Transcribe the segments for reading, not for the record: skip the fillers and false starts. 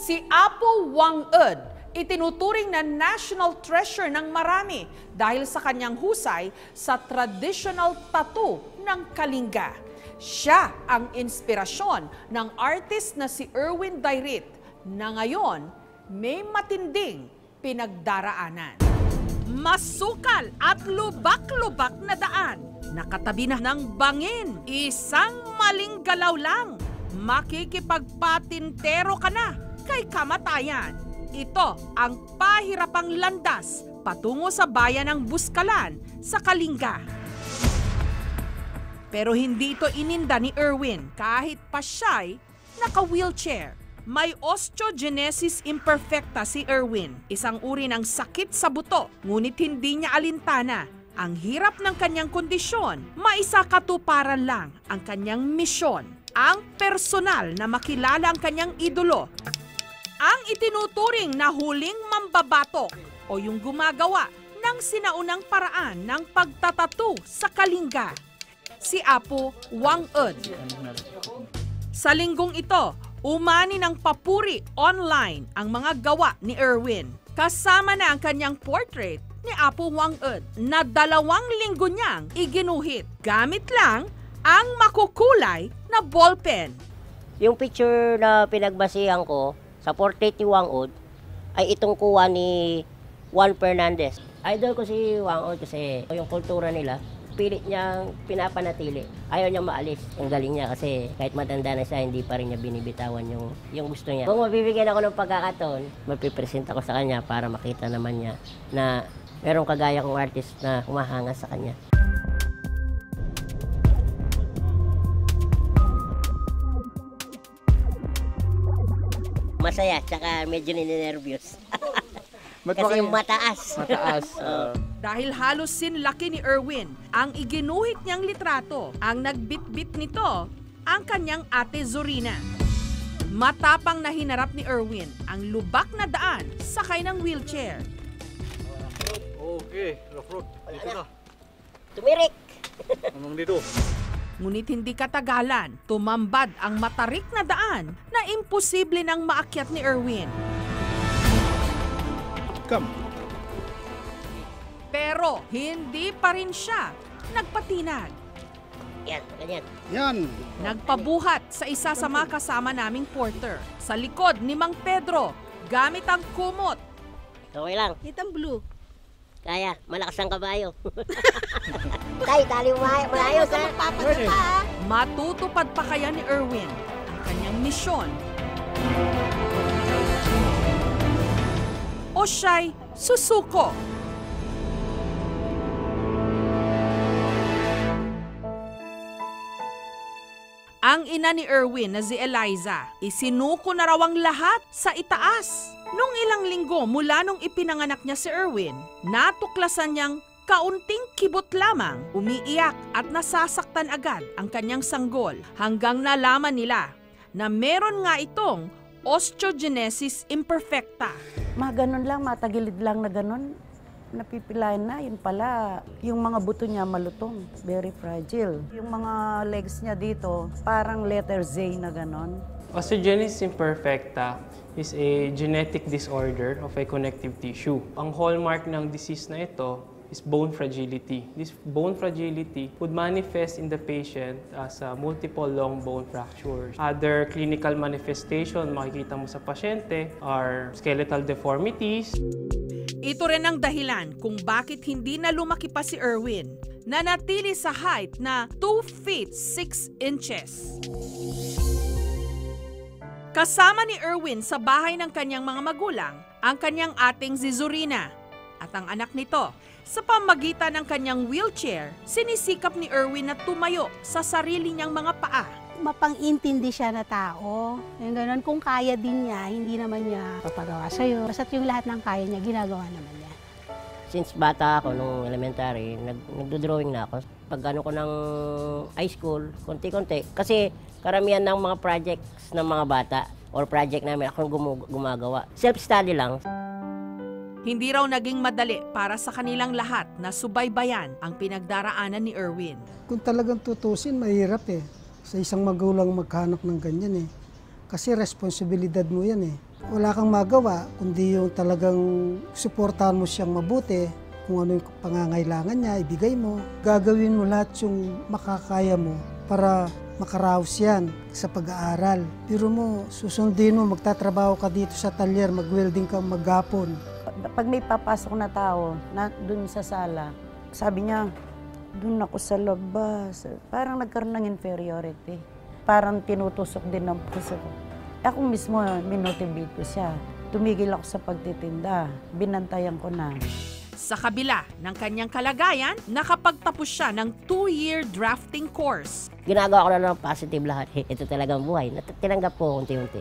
Si Apo Wang-eud, itinuturing na national treasure ng marami dahil sa kanyang husay sa traditional tattoo ng Kalinga. Siya ang inspirasyon ng artist na si Erwin Dairit na ngayon may matinding pinagdaraanan. Masukal at lubak-lubak na daan, nakatabi na ng bangin, isang maling galaw lang, makikipagpatintero ka na kay kamatayan. Ito ang pahirapang landas patungo sa bayan ng Buskalan sa Kalinga. Pero hindi ito ininda ni Erwin kahit pa siya'y naka-wheelchair. May osteogenesis imperfecta si Erwin, isang uri ng sakit sa buto, ngunit hindi niya alintana. Ang hirap ng kanyang kondisyon, maisakatuparan lang ang kanyang misyon, ang personal na makilala ang kanyang idolo, ang itinuturing na huling mambabatok o yung gumagawa ng sinaunang paraan ng pagtatatu sa Kalinga, si Apo Wang-eud. Sa linggong ito, umani ng papuri online ang mga gawa ni Erwin. Kasama na ang kanyang portrait ni Apo Wang-eud na 2 linggo niyang iginuhit gamit lang ang makukulay na ballpen. Yung picture na pinagbasihan ko sa portrait ni Wang-eud ay itong kuha ni Juan Fernandez. Idol ko si Wang-eud kasi yung kultura nila, pilit niyang pinapanatili. Ayaw niyang maalis. Ang galing niya kasi kahit matanda na siya, hindi pa rin niya binibitawan yung gusto niya. Kung mabibigyan ako ng pagkakataon, mapipresent ako sa kanya para makita naman niya na merong kagaya kong artist na humahanga sa kanya. Masaya, tsaka medyo ninenervyos. Kasi yung mataas. Dahil halos sinlaki ni Erwin ang iginuhit niyang litrato, ang nagbitbit nito ang kanyang ate Zorina. Matapang na hinarap ni Erwin ang lubak na daan sakay ng wheelchair. Okay, rough. Dito na. Tumirik! Hanggang dito. Ngunit hindi katagalan, tumambad ang matarik na daan na imposible nang maakyat ni Erwin. Come. Pero hindi pa rin siya nagpatinag. Yan, ganyan. Yan. Nagpabuhat sa isa sa mga kasama naming porter sa likod ni Mang Pedro gamit ang kumot. Okay lang. Itang blue. Kaya, malakas ang kabayo. Tay, tali mo maayos ha. Matutupad pa kaya ni Erwin ang kanyang misyon? O siya'y susuko? Ang ina ni Erwin na si Eliza, isinuko na raw ang lahat sa itaas. Nung ilang linggo mula nung ipinanganak niya si Erwin, natuklasan niyang kaunting kibot lamang, umiiyak at nasasaktan agad ang kanyang sanggol hanggang nalaman nila na meron nga itong osteogenesis imperfecta. Mga ganun lang, matagilid lang na ganun. Napipilayan na, yun pala, yung mga buto niya malutong, very fragile. Yung mga legs niya dito, parang letter Z na ganon. Osteogenesis imperfecta is a genetic disorder of a connective tissue. Ang hallmark ng disease na ito is bone fragility. This bone fragility would manifest in the patient as multiple long bone fractures. Other clinical manifestation makikita mo sa pasyente are skeletal deformities. Ito rin ang dahilan kung bakit hindi na lumaki pa si Erwin, na natili sa height na 2 feet 6 inches. Kasama ni Erwin sa bahay ng kanyang mga magulang, ang kanyang ating si Zorina at ang anak nito. Sa pamagitan ng kanyang wheelchair, sinisikap ni Erwin na tumayo sa sarili niyang mga paa. Mapang-intindi siya na tao. Yung ganun, kung kaya din niya, hindi naman niya papagawa sa'yo. Basta't yung lahat ng kaya niya, ginagawa naman niya. Since bata ako, nung elementary, nagdo-drawing na ako. Pag ano ko ng high school, konti-konti. Kasi karamihan ng mga projects ng mga bata or project namin, ako gumagawa. Self-study lang. Hindi raw naging madali para sa kanilang lahat na subaybayan ang pinagdaraanan ni Erwin. Kung talagang tutusin, mahirap eh. Sa isang magulang maghanap ng ganyan eh. Kasi responsibilidad mo yan eh. wala kang magawa, kundi yung talagang suportahan mo siyang mabuti, kung ano yung pangangailangan niya, ibigay mo. Gagawin mo lahat yung makakaya mo para makaraos yan sa pag-aaral. Pero mo, susundin mo, magtatrabaho ka dito sa talyer, mag-welding ka maghapon. Pag may papasok na tao na dun sa sala, sabi niya, dun ako sa labas. Parang nagkaroon ng inferiority. Parang tinutusok din ng puso ko. Ako mismo, minotivate ko siya. Tumigil ako sa pagtitinda. Binantayan ko na. Sa kabila ng kanyang kalagayan, nakapagtapos siya ng 2-year drafting course. Ginagawa ko na ng positive lahat. Ito talagang buhay. Tinanggap ko unti-unti.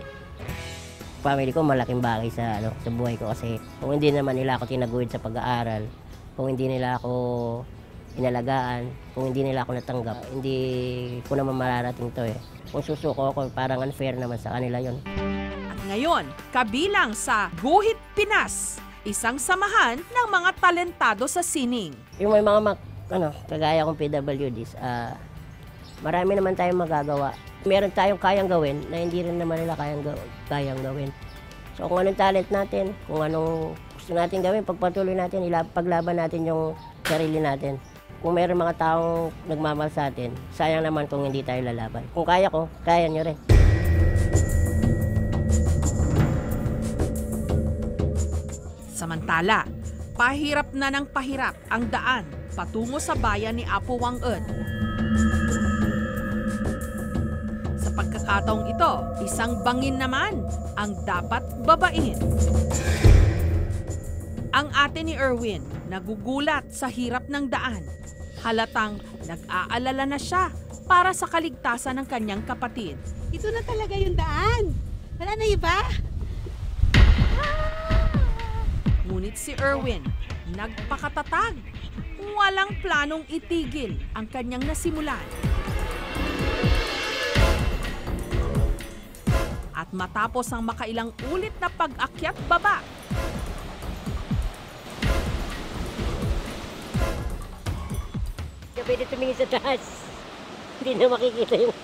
Family ko malaking bagay sa buhay ko kasi kung hindi naman nila ako tinaguid sa pag-aaral, kung hindi nila ako inalagaan, kung hindi nila ako natanggap, hindi ko naman mararating to eh. Kung susuko ako, parang unfair naman sa kanila yon. At ngayon, kabilang sa Guhit Pinas, isang samahan ng mga talentado sa sining. Yung may mga kagaya kong PWDs, marami naman tayong magagawa. Meron tayong kayang gawin na hindi rin naman nila kayang gawin. So kung anong talent natin, kung anong gusto natin gawin, pagpatuloy natin, paglaban natin yung sarili natin. Kung meron mga taong nagmamahal sa atin, sayang naman kung hindi tayo lalaban. Kung kaya ko, kaya nyo rin. Samantala, pahirap na ng pahirap ang daan patungo sa bayan ni Apo Wang-eud. Sa pagkakataong ito, isang bangin naman ang dapat babain. Ang ate ni Erwin nagugulat sa hirap ng daan. Halatang nag-aalala na siya para sa kaligtasan ng kanyang kapatid. Ito na talaga yung daan. Wala na iba. Ngunit si Erwin, nagpakatatag. Walang planong itigil ang kanyang nasimulan. At matapos ang makailang ulit na pag-akyat baba, Hindi pwede tumingin sa taas. Hindi na makikita yung...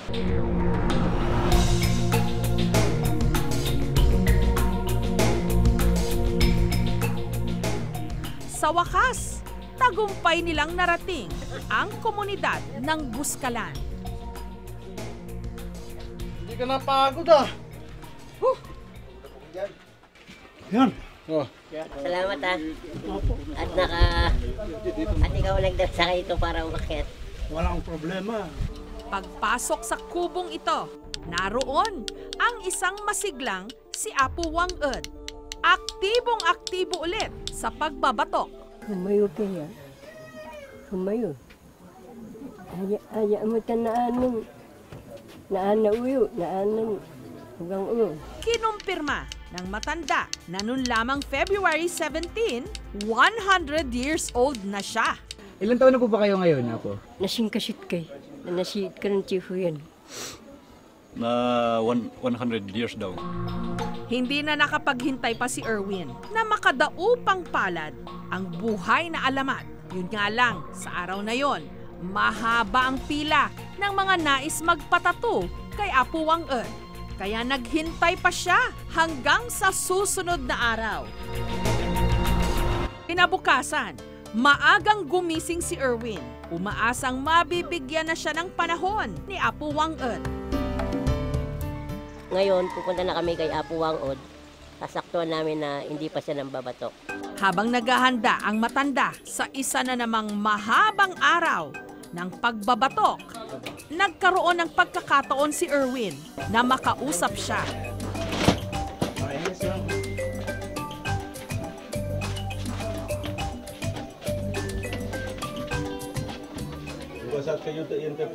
sa wakas, tagumpay nilang narating ang komunidad ng Buskalan. Hindi ka napagod ah. Yan. Oh. Salamat At ikaw nagdasakay ito para umakyat. Walang problema. Pagpasok sa kubong ito, naroon ang isang masiglang si Apo Wang-eud. Aktibong-aktibo ulit sa pagbabatok. Sumayo kaya. Sumayo. Aya mo tanaan na uyo, naanan hanggang uyo. Kinumpirma ng matanda na noon lamang February 17, 100 years old na siya. Ilan taon na po ba kayo ngayon, Apo? Nasingkasit kay. Nasiit ka ng tiyo yan. Na 100 years daw. Hindi na nakapaghintay pa si Erwin na makadaupang palad ang buhay na alamat. Yun nga lang, sa araw na yon, mahaba ang pila ng mga nais magpatato kay Apo Wang-eud. Kaya naghintay pa siya hanggang sa susunod na araw. Kinabukasan, maagang gumising si Erwin. Umaasang mabibigyan na siya ng panahon ni Apo Wang-eud. Ngayon, pupunta na kami kay Apo Wang-eud. Sasaktuhan namin na hindi pa siya nambabatok. Habang naghahanda ang matanda sa isa na namang mahabang araw ng pagbabatok, nagkaroon ng pagkakataon si Erwin na makausap siya.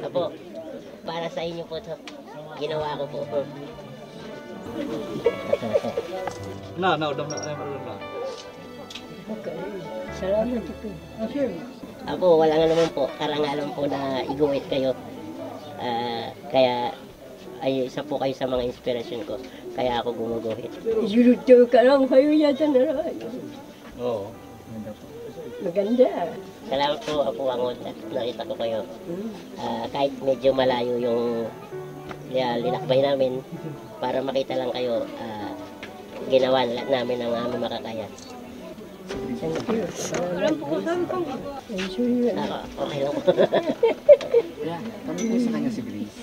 Apo, para sa inyo po ito. Ginawa ko po. Udam na. Salamat ito. Apo, wala nga naman po. Karangalan po na iguhit kayo. Kaya ay isa po kayo sa mga inspirasyon ko. Kaya ako gumuguhit. Isulutyo ka lang kayo yata na rin. Oo. Maganda. Salamat po, Apo Wang-eud. Nakita ko kayo. Kahit medyo malayo yung linakbay namin, para makita lang kayo, ginawa lahat namin ang aming makakaya. Okay lang. Tanong ko sa kanya si Grace.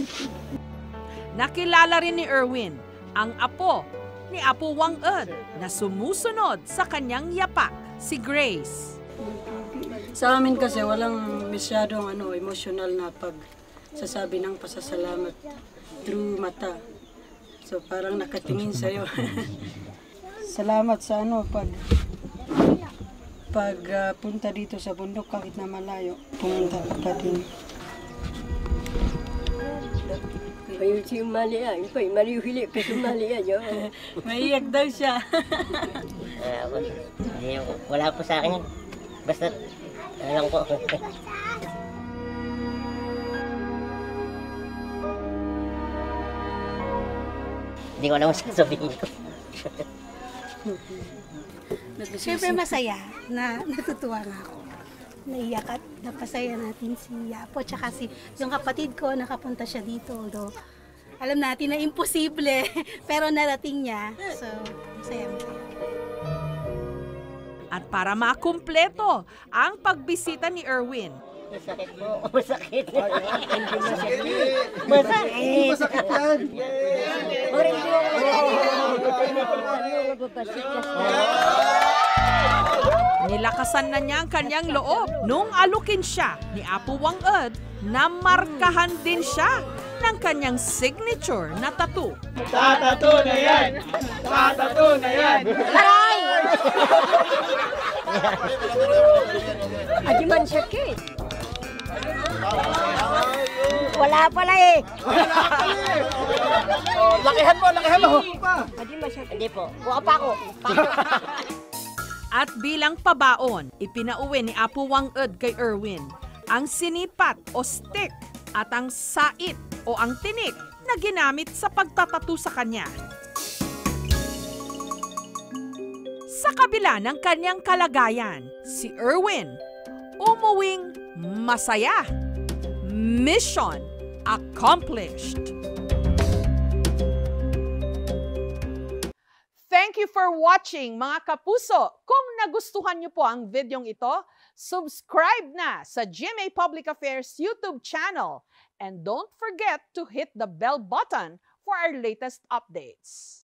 Nakilala rin ni Erwin ang apo ni Apo Wang Ed na sumusunod sa kanyang yapak, si Grace. Sa amin kasi walang masyadong emotional na pagsasabi ng pasasalamat through mata. So parang nakatingin sa'yo. Salamat sa pagpunta dito sa bundok kahit na malayo. Pumunta ka din. Kayo si Malia, kayo mariwili ka sa Malia nyo. Maiyak daw siya. Wala po sa akin. Basta, lang po. Hindi ko alam sasabihin ko. Siyempre masaya na natutuwa nga ako. Naiyak at napasaya natin si Apo tsaka yung kapatid ko nakapunta siya dito. Although alam natin na imposible pero narating niya. So masaya. At para makumpleto ang pagbisita ni Erwin, Masakit po. Masakit. Hindi masakit yan. nilakasan na niya ang kanyang loob nung alukin siya ni Apo Wang Ed na markahan din siya ng kanyang signature na tattoo. Tatato na yan! Tatato na yan! Aray! Adi man sakit. Wala pala eh. Lakihan mo, lakihan mo! Adi masakit. Hindi po. Buka pa ako. At bilang pabaon, ipinauwi ni Apo Wang Ed kay Erwin ang sinipat o stick at ang sait o ang tinik na ginamit sa pagtatatu sa kanya. Sa kabila ng kanyang kalagayan, si Erwin umuwing masaya. Mission accomplished. Thank you for watching, mga kapuso. Kung nagustuhan niyo po ang videong ito, subscribe na sa GMA Public Affairs YouTube channel. And don't forget to hit the bell button for our latest updates.